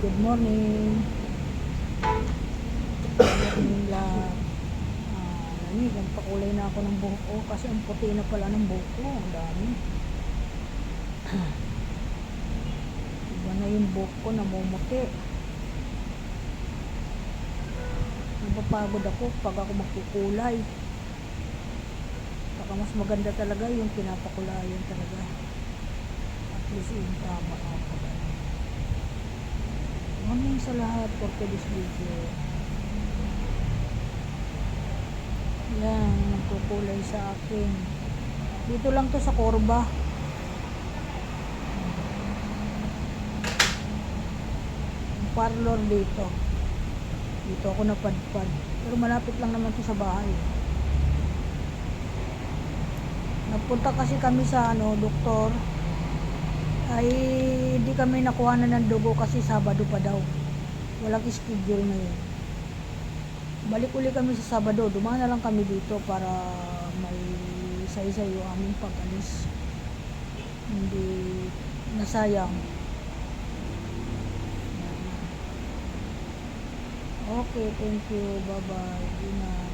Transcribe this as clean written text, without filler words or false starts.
Good morning. Good morning lang. Nagpakulay na ako ng buhok ko kasi ang puti na pala ng buhok ko. Ang dami. Iba na yung buhok ko, namumuti. Napapagod ako pag ako magkukulay. Baka mas maganda talaga yung pinapakulayan talaga. At least yung tama ako. Morning sa lahat for today's video. Yan, nagkukulay sa akin. Dito lang to sa Corba. Yung parlor dito. Dito ako napadpad. Pero malapit lang naman to sa bahay. Nagpunta kasi kami sa doktor. Ay hindi kami nakuha na ng dugo kasi Sabado pa daw. Walang schedule ngayon. Balik uli kami sa Sabado. Dumaan na lang kami dito para may isa-isa yung aming pag-alis. Hindi nasayang. Okay, thank you. Bye-bye. Ingat.